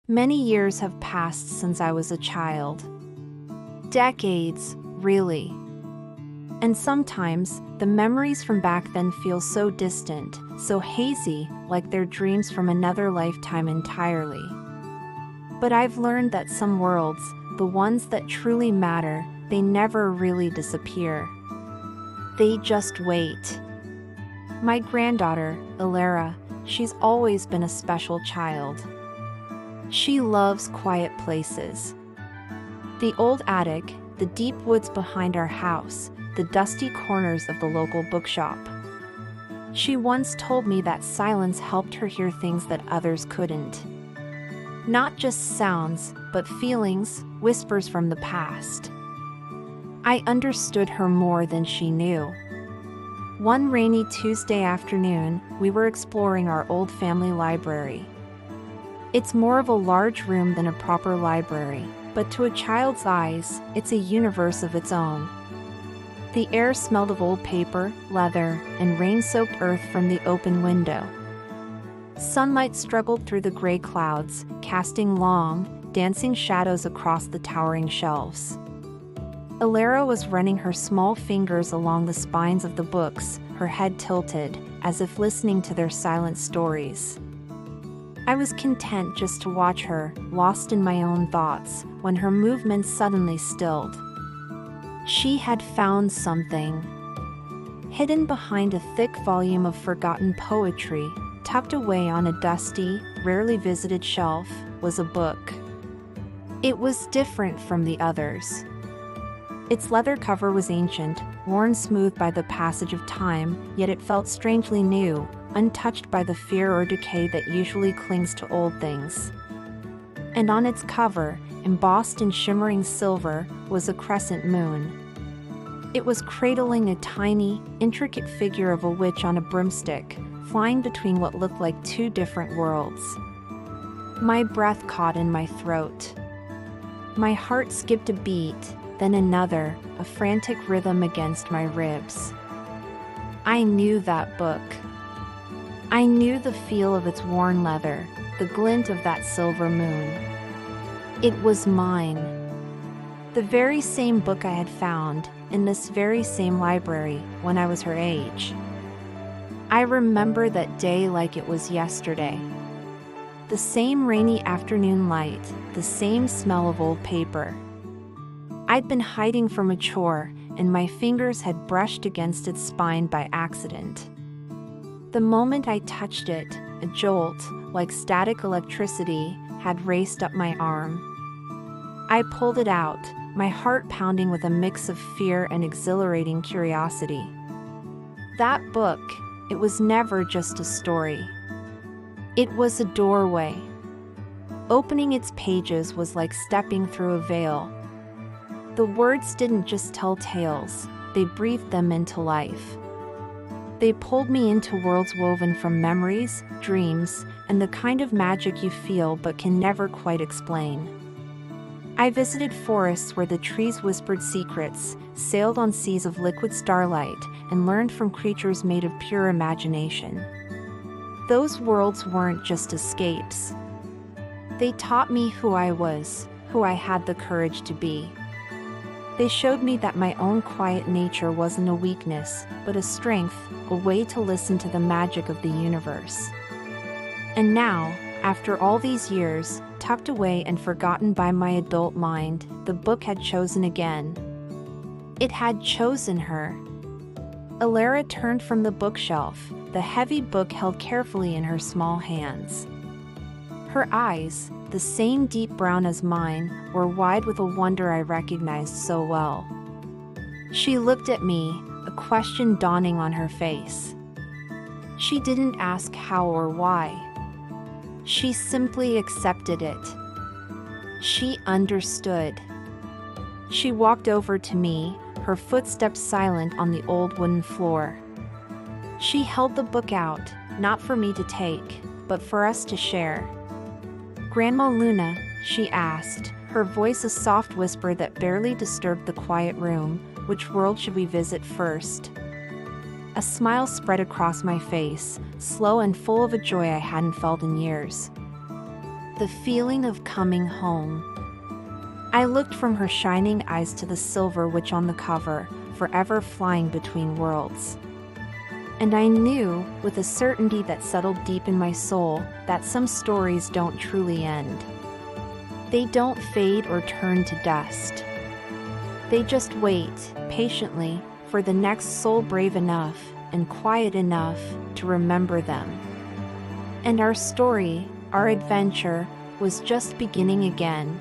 Many years have passed since I was a child. Decades, really. And sometimes, the memories from back then feel so distant, so hazy, like they're dreams from another lifetime entirely. But I've learned that some worlds, the ones that truly matter, they never really disappear. They just wait. My granddaughter, Ilara, she's always been a special child. She loves quiet places. The old attic, the deep woods behind our house, the dusty corners of the local bookshop. She once told me that silence helped her hear things that others couldn't. Not just sounds, but feelings, whispers from the past. I understood her more than she knew. One rainy Tuesday afternoon, we were exploring our old family library. It's more of a large room than a proper library, but to a child's eyes, it's a universe of its own. The air smelled of old paper, leather, and rain-soaked earth from the open window. Sunlight struggled through the gray clouds, casting long, dancing shadows across the towering shelves. Ilara was running her small fingers along the spines of the books, her head tilted, as if listening to their silent stories. I was content just to watch her, lost in my own thoughts, when her movements suddenly stilled. She had found something. Hidden behind a thick volume of forgotten poetry, tucked away on a dusty, rarely visited shelf, was a book. It was different from the others. Its leather cover was ancient, worn smooth by the passage of time, yet it felt strangely new, untouched by the fear or decay that usually clings to old things. And on its cover, embossed in shimmering silver, was a crescent moon. It was cradling a tiny, intricate figure of a witch on a broomstick, flying between what looked like two different worlds. My breath caught in my throat. My heart skipped a beat, then another, a frantic rhythm against my ribs. I knew that book. I knew the feel of its worn leather, the glint of that silver moon. It was mine. The very same book I had found, in this very same library, when I was her age. I remember that day like it was yesterday. The same rainy afternoon light, the same smell of old paper. I'd been hiding from a chore, and my fingers had brushed against its spine by accident. The moment I touched it, a jolt, like static electricity, had raced up my arm. I pulled it out, my heart pounding with a mix of fear and exhilarating curiosity. That book, it was never just a story. It was a doorway. Opening its pages was like stepping through a veil. The words didn't just tell tales, they breathed them into life. They pulled me into worlds woven from memories, dreams, and the kind of magic you feel but can never quite explain. I visited forests where the trees whispered secrets, sailed on seas of liquid starlight, and learned from creatures made of pure imagination. Those worlds weren't just escapes. They taught me who I was, who I had the courage to be. They showed me that my own quiet nature wasn't a weakness, but a strength, a way to listen to the magic of the universe. And now, after all these years, tucked away and forgotten by my adult mind, the book had chosen again. It had chosen her. Ilara turned from the bookshelf, the heavy book held carefully in her small hands. Her eyes, the same deep brown as mine, were wide with a wonder I recognized so well. She looked at me, a question dawning on her face. She didn't ask how or why. She simply accepted it. She understood. She walked over to me, her footsteps silent on the old wooden floor. She held the book out, not for me to take, but for us to share. "Grandma Luna," she asked, her voice a soft whisper that barely disturbed the quiet room, "which world should we visit first?" A smile spread across my face, slow and full of a joy I hadn't felt in years. the feeling of coming home. I looked from her shining eyes to the silver witch on the cover, forever flying between worlds. And I knew, with a certainty that settled deep in my soul, that some stories don't truly end. They don't fade or turn to dust. They just wait, patiently, for the next soul brave enough and quiet enough to remember them. And our story, our adventure, was just beginning again.